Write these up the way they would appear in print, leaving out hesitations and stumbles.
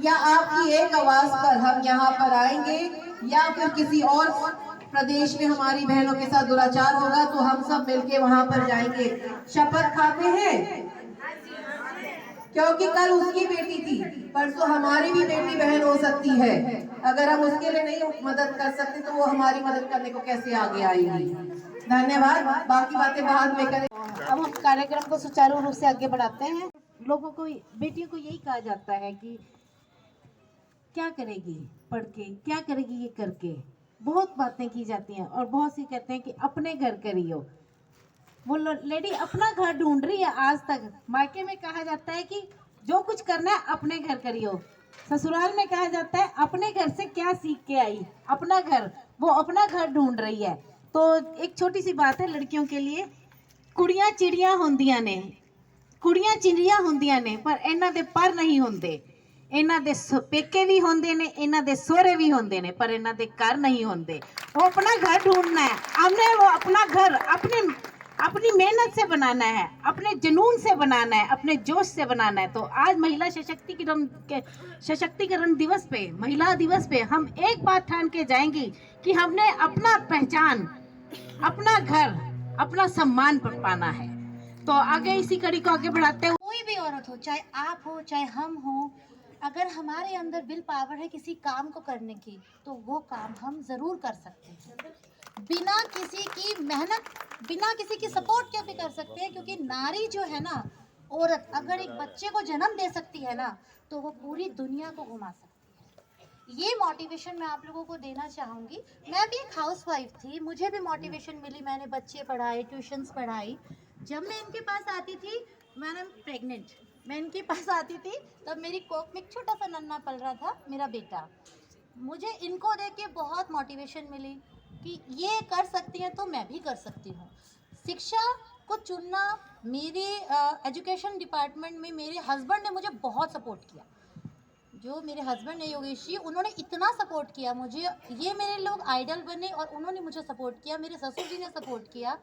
या आपकी एक आवाज पर हम यहाँ पर आएंगे, या फिर किसी और प्रदेश में हमारी बहनों के साथ दुराचार होगा तो हम सब मिलके वहां पर जाएंगे। शपथ खाते हैं, क्योंकि कल उसकी बेटी थी, परसों हमारी भी बेटी बहन हो सकती है। अगर हम उसके लिए नहीं मदद कर सकते तो वो हमारी मदद करने को कैसे आगे आएगी। धन्यवाद, बाकी बातें बाद में करें। अब हम कार्यक्रम को सुचारू रूप से आगे बढ़ाते हैं। लोगों को, बेटियों को यही कहा जाता है कि क्या करेगी पढ़ के, क्या करेगी ये करके, बहुत बातें की जाती हैं और बहुत सी कहते हैं कि अपने घर करियो। वो लेडी अपना घर ढूंढ रही है। आज तक मायके में कहा जाता है कि जो कुछ करना है अपने घर करियो, ससुराल में कहा जाता है अपने घर से क्या सीख के आई, अपना घर, वो अपना घर ढूंढ रही है। तो एक छोटी सी बात है लड़कियों के लिए, कुड़ियां चिड़ियां होंदियां ने, कुड़ियां चिड़ियां होंदियां ने, पर ਇਹਨਾਂ ਦੇ ਪਰ नहीं होंदे। ਇਹਨਾਂ ਦੇ पेके भी होंदे ने, ਇਹਨਾਂ ਦੇ सोहरे भी होंदे ने, पर ਇਹਨਾਂ ਦੇ घर नहीं होंदे। वो अपना घर ढूंढना है, हमने वो अपना घर अपनी मेहनत से बनाना है, अपने जुनून से बनाना है, अपने जोश से बनाना है। तो आज महिला सशक्तिकरण दिवस पे, महिला दिवस पे हम एक बात ठान के जाएंगी कि हमने अपना पहचान, अपना घर, अपना सम्मान पाना है। तो आगे इसी कड़ी को आगे बढ़ाते हुए, कोई भी औरत हो, चाहे आप हो चाहे हम हो, अगर हमारे अंदर विल पावर है किसी काम को करने की, तो वो काम हम जरूर कर सकते हैं, बिना किसी की मेहनत, बिना किसी की सपोर्ट के भी कर सकते हैं। क्योंकि नारी जो है ना, औरत अगर एक बच्चे को जन्म दे सकती है ना, तो वो पूरी दुनिया को घुमा सकती है। ये मोटिवेशन मैं आप लोगों को देना चाहूँगी। मैं भी एक हाउसवाइफ थी, मुझे भी मोटिवेशन मिली, मैंने बच्चे पढ़ाए, ट्यूशन्स पढ़ाई। जब मैं इनके पास आती थी, मैंने प्रेग्नेंट, मैं इनके पास आती थी तब मेरी कोख में एक छोटा सा नन्हा पल रहा था, मेरा बेटा। मुझे इनको देख के बहुत मोटिवेशन मिली कि ये कर सकती हैं तो मैं भी कर सकती हूँ। शिक्षा को चुनना, मेरे एजुकेशन डिपार्टमेंट में मेरे हस्बैंड ने मुझे बहुत सपोर्ट किया। जो मेरे हस्बैंड है योगेश जी, उन्होंने इतना सपोर्ट किया मुझे, ये मेरे लोग आइडल बने और उन्होंने मुझे सपोर्ट किया। मेरे ससुर जी ने सपोर्ट किया।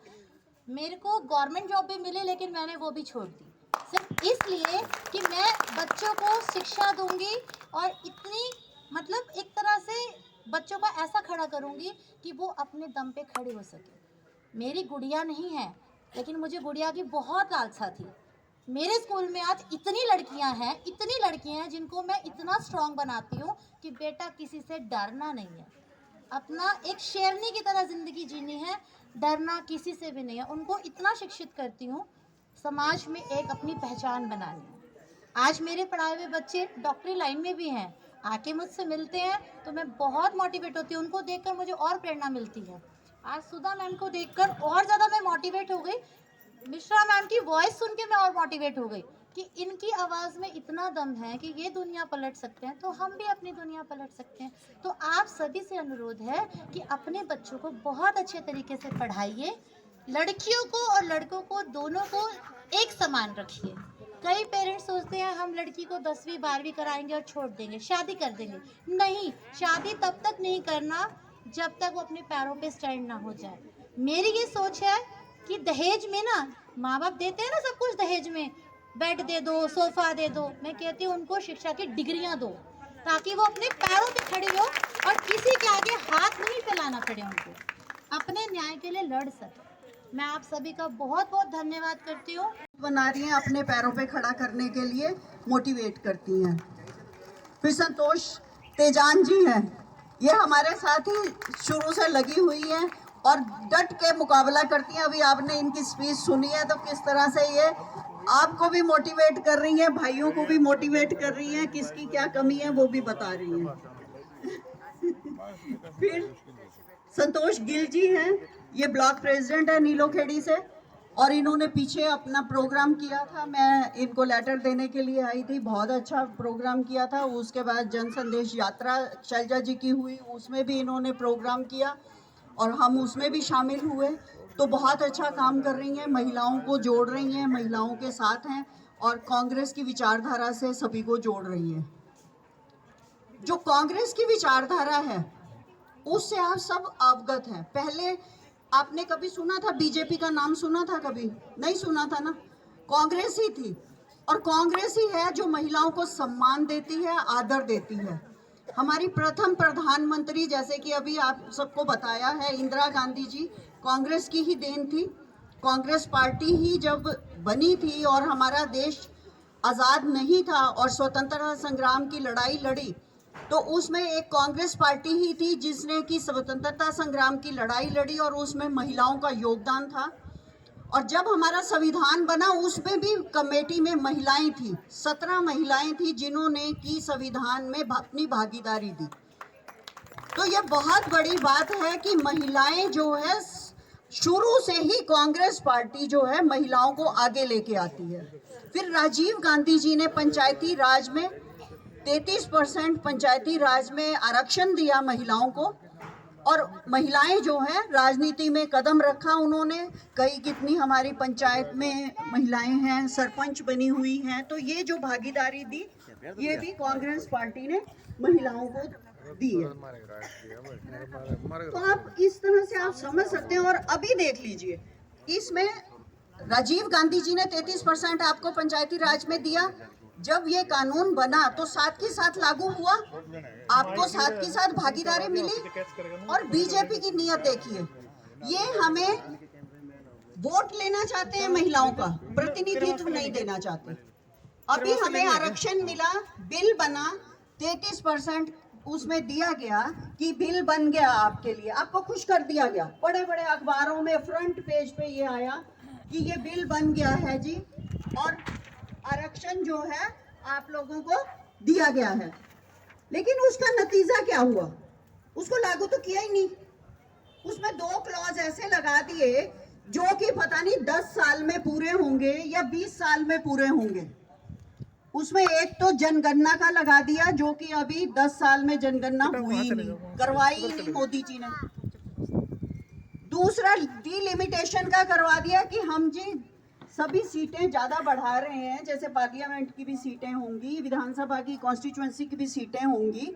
मेरे को गवर्नमेंट जॉब भी मिली, लेकिन मैंने वो भी छोड़ दी, सिर्फ इसलिए कि मैं बच्चों को शिक्षा दूंगी और इतनी, मतलब एक तरह से बच्चों को ऐसा खड़ा करूंगी कि वो अपने दम पे खड़े हो सके। मेरी गुड़िया नहीं है, लेकिन मुझे गुड़िया की बहुत लालसा थी। मेरे स्कूल में आज इतनी लड़कियां हैं जिनको मैं इतना स्ट्रांग बनाती हूँ कि बेटा किसी से डरना नहीं है, अपना एक शेरनी की तरह ज़िंदगी जीनी है, डरना किसी से भी नहीं है। उनको इतना शिक्षित करती हूँ, समाज में एक अपनी पहचान बनानी है। आज मेरे पढ़ाए हुए बच्चे डॉक्टरी लाइन में भी हैं, आके मुझसे मिलते हैं तो मैं बहुत मोटिवेट होती हूँ। उनको देखकर मुझे और प्रेरणा मिलती है। आज सुधा मैम को देखकर और ज़्यादा मैं मोटिवेट हो गई, मिश्रा मैम की वॉइस सुन के मैं और मोटिवेट हो गई कि इनकी आवाज़ में इतना दम है कि ये दुनिया पलट सकते हैं, तो हम भी अपनी दुनिया पलट सकते हैं। तो आप सभी से अनुरोध है कि अपने बच्चों को बहुत अच्छे तरीके से पढ़ाइए, लड़कियों को और लड़कों को दोनों को एक समान रखिए। कई पेरेंट्स सोचते हैं हम लड़की को 10वीं 12वीं कराएंगे और छोड़ देंगे, शादी कर देंगे। नहीं, शादी तब तक नहीं करना जब तक वो अपने पैरों पे स्टैंड ना हो जाए। मेरी ये सोच है कि दहेज में ना, माँ बाप देते हैं ना सब कुछ दहेज में, बेड दे दो, सोफा दे दो, मैं कहती हूँ उनको शिक्षा की डिग्रियाँ दो, ताकि वो अपने पैरों पे खड़े हो और किसी के आगे हाथ नहीं फैलाना पड़े, उनको अपने न्याय के लिए लड़ सके। मैं आप सभी का बहुत बहुत धन्यवाद करती हूँ। बना रही हैं, अपने पैरों पे खड़ा करने के लिए मोटिवेट करती हैं। फिर संतोष तेजान जी हैं, ये हमारे साथ ही शुरू से लगी हुई हैं और डट के मुकाबला करती हैं। अभी आपने इनकी स्पीच सुनी है तो किस तरह से ये आपको भी मोटिवेट कर रही हैं, भाइयों को भी मोटिवेट कर रही हैं, किसकी क्या कमी है वो भी बता रही हैं। फिर संतोष गिल जी हैं, ये ब्लॉक प्रेसिडेंट है नीलोखेड़ी से, और इन्होंने पीछे अपना प्रोग्राम किया था, मैं इनको लेटर देने के लिए आई थी, बहुत अच्छा प्रोग्राम किया था। उसके बाद जन संदेश यात्रा शैलजा जी की हुई, उसमें भी इन्होंने प्रोग्राम किया और हम उसमें भी शामिल हुए। तो बहुत अच्छा काम कर रही हैं, महिलाओं को जोड़ रही हैं, महिलाओं के साथ हैं और कांग्रेस की विचारधारा से सभी को जोड़ रही हैं। जो कांग्रेस की विचारधारा है उससे आप सब अवगत हैं। पहले आपने कभी सुना था बीजेपी का नाम, सुना था? कभी नहीं सुना था ना। कांग्रेस ही थी, और कांग्रेस ही है जो महिलाओं को सम्मान देती है, आदर देती है। हमारी प्रथम प्रधानमंत्री, जैसे कि अभी आप सबको बताया है, इंदिरा गांधी जी कांग्रेस की ही देन थी। कांग्रेस पार्टी ही जब बनी थी और हमारा देश आज़ाद नहीं था और स्वतंत्रता संग्राम की लड़ाई लड़ी, तो उसमें एक कांग्रेस पार्टी ही थी जिसने कि स्वतंत्रता संग्राम की लड़ाई लड़ी और उसमें महिलाओं का योगदान था। और जब हमारा संविधान बना उसमें भी कमेटी में महिलाएं थी, 17 महिलाएं थी जिन्होंने की संविधान में अपनी भागीदारी दी। तो ये बहुत बड़ी बात है कि महिलाएं जो है शुरू से ही कांग्रेस पार्टी जो है महिलाओं को आगे लेके आती है। फिर राजीव गांधी जी ने पंचायती राज में 33% पंचायती राज में आरक्षण दिया महिलाओं को, और महिलाएं जो हैं राजनीति में कदम रखा उन्होंने। कई कितनी हमारी पंचायत में महिलाएं हैं, सरपंच बनी हुई हैं। तो ये जो भागीदारी दी, ये भी कांग्रेस पार्टी ने महिलाओं को दी है। तो आप इस तरह से आप समझ सकते हैं। और अभी देख लीजिए, इसमें राजीव गांधी जी ने 33% आपको पंचायती राज में दिया। जब ये कानून बना तो साथ के साथ लागू हुआ, आपको साथ के साथ भागीदारी मिली। और बीजेपी की नियत देखिए, ये हमें वोट लेना चाहते हैं, महिलाओं का प्रतिनिधित्व नहीं देना चाहते। अभी हमें आरक्षण मिला, बिल बना, 33% उसमें दिया गया कि बिल बन गया आपके लिए, आपको खुश कर दिया गया। बड़े बड़े अखबारों में फ्रंट पेज पे ये आया कि ये बिल बन गया है जी, और आरक्षण जो है आप लोगों को दिया गया है। लेकिन उसका नतीजा क्या हुआ? उसको लागू तो किया ही नहीं। उसमें 2 क्लॉज ऐसे लगा दिए जो कि पता नहीं 10 साल में पूरे होंगे या 20 साल में पूरे होंगे। उसमें एक तो जनगणना का लगा दिया जो कि अभी 10 साल में जनगणना हुई नहीं, करवाई नहीं मोदी जी ने। दूसरा डिलिमिटेशन का करवा दिया कि हम जी सभी सीटें ज़्यादा बढ़ा रहे हैं, जैसे पार्लियामेंट की भी सीटें होंगी, विधानसभा की कॉन्स्टिट्यूएंसी की भी सीटें होंगी,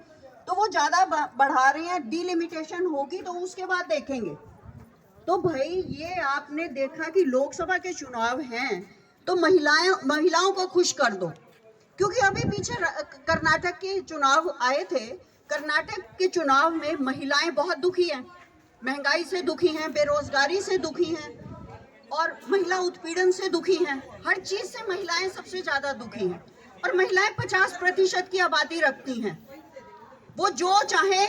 तो वो ज़्यादा बढ़ा रहे हैं। डिलिमिटेशन होगी तो उसके बाद देखेंगे। तो भाई ये आपने देखा कि लोकसभा के चुनाव हैं तो महिलाओं को खुश कर दो, क्योंकि अभी पीछे कर्नाटक के चुनाव आए थे। कर्नाटक के चुनाव में महिलाएं बहुत दुखी हैं, महंगाई से दुखी हैं, बेरोजगारी से दुखी हैं और महिला उत्पीड़न से दुखी हैं। हर चीज से महिलाएं सबसे ज्यादा दुखी हैं। और महिलाएं 50% की आबादी रखती हैं। वो जो चाहे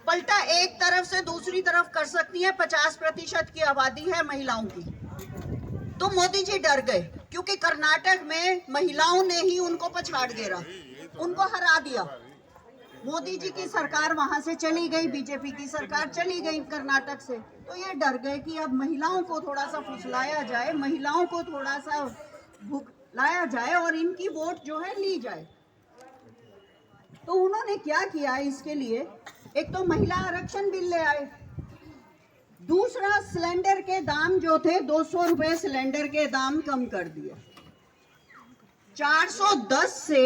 पलटा एक तरफ से दूसरी तरफ कर सकती हैं। 50% की आबादी है महिलाओं की। तो मोदी जी डर गए क्योंकि कर्नाटक में महिलाओं ने ही उनको पछाड़ गिरा, उनको हरा दिया। मोदी जी की सरकार वहां से चली गई, बीजेपी की सरकार चली गई कर्नाटक से। तो ये डर गए कि अब महिलाओं को थोड़ा सा फुसलाया जाए, महिलाओं को थोड़ा सा भुलाया जाए और इनकी वोट जो है ली जाए। तो उन्होंने क्या किया इसके लिए? एक तो महिला आरक्षण बिल ले आए, दूसरा सिलेंडर के दाम जो थे 200 रुपए सिलेंडर के दाम कम कर दिए। 410 से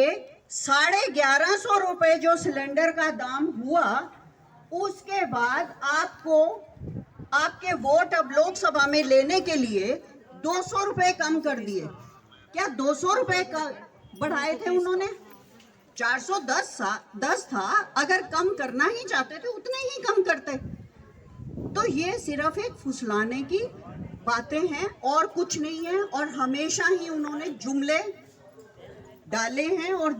1150 रुपए जो सिलेंडर का दाम हुआ, उसके बाद आपको आपके वोट अब लोकसभा में लेने के लिए 200 रुपए कम कर दिए। क्या 200 रुपए का बढ़ाए थे उन्होंने? 410 था, अगर कम करना ही चाहते थे उतने ही कम करते। तो ये सिर्फ एक फुसलाने की बातें हैं और कुछ नहीं है। और हमेशा ही उन्होंने जुमले डाले हैं और